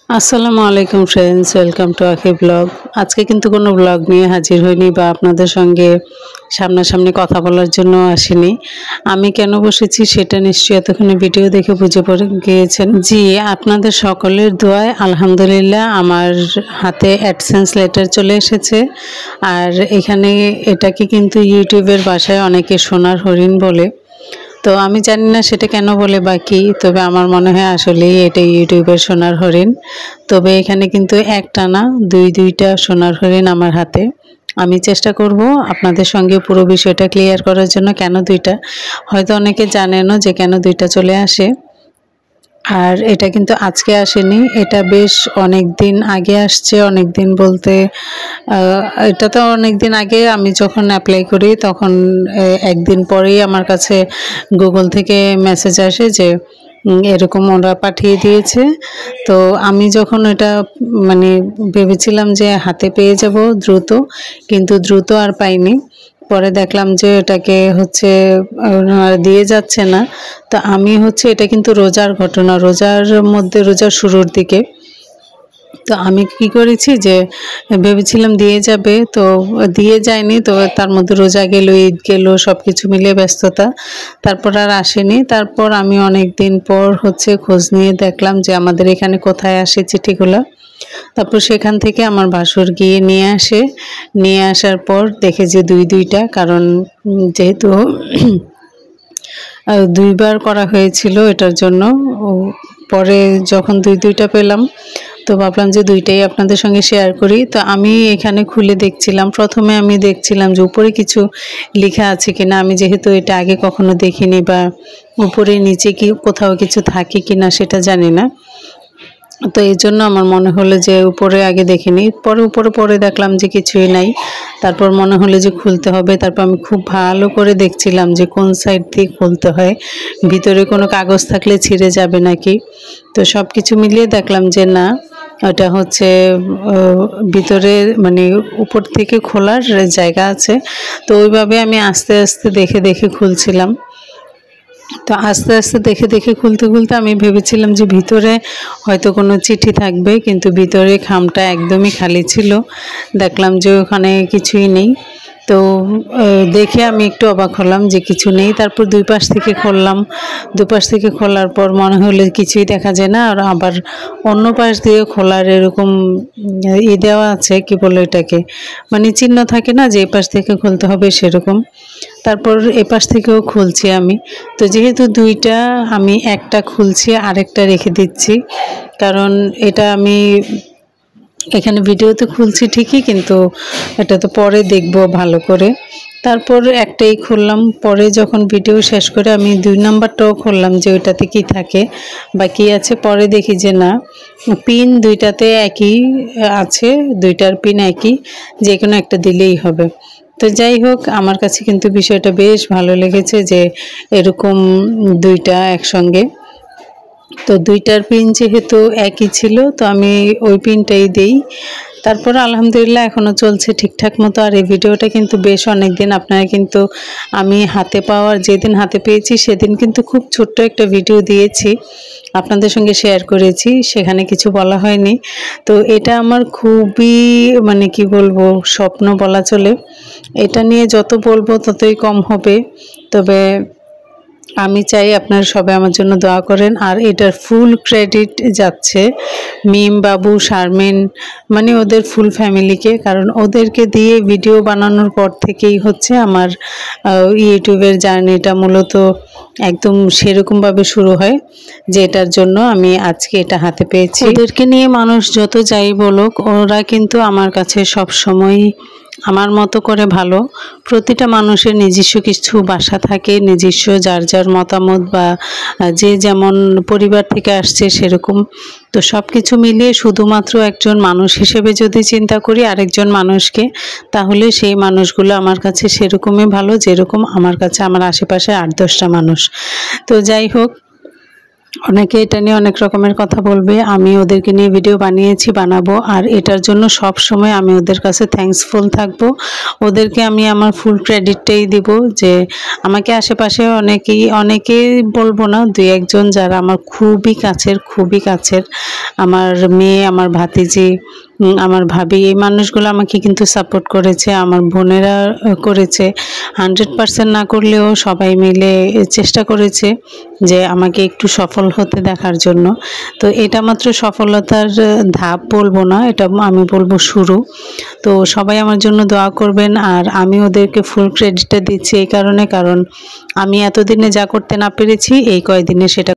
আসসালামু আলাইকুম friends, welcome to আখি ব্লগ। আজকে কিন্তু কোনো ব্লগ নিয়ে হাজির হইনি বা আপনাদের সঙ্গে সামনাসামনি কথা বলার জন্য আসিনি। আমি কেন বসেছি সেটা নিশ্চয়ই এতক্ষণে ভিডিও দেখে বুঝে পড়ে গিয়েছেন। জি, আপনাদের সকলের দোয়ায় আলহামদুলিল্লাহ আমার হাতে অ্যাডসেন্স লেটার চলে এসেছে। আর এখানে এটাকে কিন্তু ইউটিউবের ভাষায় অনেকে সোনার হরিণ বলে। তো আমি জানি না সেটা কেন বলে বা কী, তবে আমার মনে হয় আসলেই এটা ইউটিউবের সোনার হরিণ। তবে এখানে কিন্তু একটা না দুইটা সোনার হরিণ আমার হাতে। আমি চেষ্টা করব আপনাদের সঙ্গে পুরো বিষয়টা ক্লিয়ার করার জন্য। কেন দুইটা, হয়তো অনেকে জানেনও যে কেন দুইটা চলে আসে। আর এটা কিন্তু আজকে আসেনি, এটা বেশ অনেক দিন আগে আসছে। অনেক দিন বলতে এটা তো অনেক দিন আগে আমি যখন অ্যাপ্লাই করি তখন একদিন পরেই আমার কাছে গুগল থেকে মেসেজ আসে যে এরকম ওরা পাঠিয়ে দিয়েছে। তো আমি যখন এটা মানে ভেবেছিলাম যে হাতে পেয়ে যাব দ্রুত, কিন্তু দ্রুত আর পাইনি। পরে দেখলাম যে এটাকে হচ্ছে দিয়ে যাচ্ছে না। তো আমি হচ্ছে এটা কিন্তু রোজার ঘটনা, রোজার মধ্যে রোজার শুরুর দিকে। তো আমি কি করেছি যে ভেবেছিলাম দিয়ে যাবে, তো দিয়ে যায়নি। তো তার মধ্যে রোজা গেল, ঈদ গেল, সব কিছু মিলিয়ে ব্যস্ততা, তারপর আর আসেনি। তারপর আমি অনেক দিন পর হচ্ছে খোঁজ নিয়ে দেখলাম যে আমাদের এখানে কোথায় আসে চিঠিগুলো। তারপর সেখান থেকে আমার ভাসুর গিয়ে নিয়ে আসে। নিয়ে আসার পর দেখে যে দুইটা, কারণ যেহেতু দুইবার করা হয়েছিল এটার জন্য। পরে যখন দুইটা পেলাম তো ভাবলাম যে দুইটাই আপনাদের সঙ্গে শেয়ার করি। তো আমি এখানে খুলে দেখছিলাম, প্রথমে আমি দেখছিলাম যে উপরে কিছু লেখা আছে কিনা। আমি যেহেতু এটা আগে কখনো দেখিনি বা উপরে নিচে কি কোথাও কিছু থাকে কিনা সেটা জানি না, তো এই জন্য আমার মনে হলো যে উপরে আগে দেখিনি। পরে দেখলাম যে কিছুই নাই। তারপর মনে হলো যে খুলতে হবে। তারপর আমি খুব ভালো করে দেখছিলাম যে কোন সাইড দিয়ে খুলতে হয়, ভিতরে কোনো কাগজ থাকলে ছিঁড়ে যাবে নাকি। তো সব কিছু মিলিয়ে দেখলাম যে না, ওটা হচ্ছে ভিতরে মানে উপর থেকে খোলার জায়গা আছে। তো ওইভাবে আমি আস্তে আস্তে দেখে খুলছিলাম। তো আস্তে আস্তে দেখে খুলতে আমি ভেবেছিলাম যে ভিতরে হয়তো কোনো চিঠি থাকবে, কিন্তু ভিতরে খামটা একদমই খালি ছিল। দেখলাম যে ওখানে কিছুই নেই। তো দেখে আমি একটু অবাক হলাম যে কিছু নেই। তারপর দুই পাশ থেকে খুললাম। দুপাশ থেকে খোলার পর মনে হলো কিছুই দেখা যায় না। আর আবার অন্য পাশ দিয়ে খোলার এরকম দেওয়া আছে, কি বলে এটাকে, মানে চিহ্ন থাকে না যে এই পাশ থেকে খুলতে হবে, সেরকম। তারপর এপাশ থেকেও খুলছি আমি। তো যেহেতু দুইটা, আমি একটা খুলছি আরেকটা রেখে দিচ্ছি, কারণ এটা আমি এখানে ভিডিওতে খুলছি ঠিকই, কিন্তু এটা তো পরে দেখব ভালো করে। তারপর একটাই খুললাম। পরে যখন ভিডিও শেষ করে আমি 2 নাম্বারটাও খুললাম যে ওইটাতে কি থাকে বা কী আছে। পরে দেখি যে না, পিন দুইটাতে একই আছে, দুইটার পিন একই, যে কোনো একটা দিলেই হবে। তো যাই হোক, আমার কাছে কিন্তু বিষয়টা বেশ ভালো লেগেছে যে এরকম দুইটা একসঙ্গে। তো দুইটার পিন যেহেতু একই ছিল, তো আমি ওই পিনটাই দেই। তারপর আলহামদুলিল্লাহ এখনও চলছে ঠিকঠাক মতো। আর এই ভিডিওটা কিন্তু বেশ অনেক দিন, আপনারা কিন্তু আমি হাতে পাওয়ার যেদিন হাতে পেয়েছি সেদিন কিন্তু খুব ছোট্ট একটা ভিডিও দিয়েছি, আপনাদের সঙ্গে শেয়ার করেছি, সেখানে কিছু বলা হয়নি। তো এটা আমার খুবই মানে কি বলবো, স্বপ্ন বলা চলে। এটা নিয়ে যত বলবো ততই কম হবে। তবে আমি চাই আপনারা সবাই আমার জন্য দোয়া করেন। আর এটার ফুল ক্রেডিট যাচ্ছে মিম বাবু, শারমিন, মানে ওদের ফুল ফ্যামিলিকে। কারণ ওদেরকে দিয়ে ভিডিও বানানোর পর থেকেই হচ্ছে আমার ইউটিউবের জার্নিটা মূলত একদম সেরকমভাবে শুরু হয়, যে এটার জন্য আমি আজকে এটা হাতে পেয়েছি। ওদেরকে নিয়ে মানুষ যত যাই বলুক, ওরা কিন্তু আমার কাছে সব সময় আমার মতো করে ভালো। প্রতিটা মানুষের নিজস্ব কিছু বাসা থাকে, নিজস্ব যার মতামত বা যে যেমন পরিবার থেকে আসছে সেরকম। তো সব কিছু মিলিয়ে শুধুমাত্র একজন মানুষ হিসেবে যদি চিন্তা করি আরেকজন মানুষকে, তাহলে সেই মানুষগুলো আমার কাছে সেরকমই ভালো যেরকম আমার কাছে আমার আশেপাশে 8-10টা মানুষ। তো যাই হোক, অনেকে এটা নিয়ে অনেক রকমের কথা বলবে, আমি ওদেরকে নিয়ে ভিডিও বানাবো, আর এটার জন্য সব সময় আমি ওদের কাছে থ্যাঙ্কসফুল থাকবো। ওদেরকে আমি আমার ফুল ক্রেডিটটাই দিব, যে আমাকে আশেপাশে অনেকেই বলবো না, দুই একজন যারা আমার খুবই কাছের আমার মেয়ে, আমার ভাতিজি, আমার ভাবি, এই মানুষগুলো আমাকে কিন্তু সাপোর্ট করেছে, আমার বোনেরা করেছে। 100% না করলেও সবাই মিলে চেষ্টা করেছে যে আমাকে একটু সফল হতে দেখার জন্য। তো এটা মাত্র সফলতার ধাপ বলবো না, এটা আমি বলবো শুরু। তো সবাই আমার জন্য দোয়া করবেন, আর আমি ওদেরকে ফুল ক্রেডিটটা দিচ্ছি এই কারণে, কারণ আমি এতদিনে যা করতে না পেরেছি এই কয়দিনে সেটা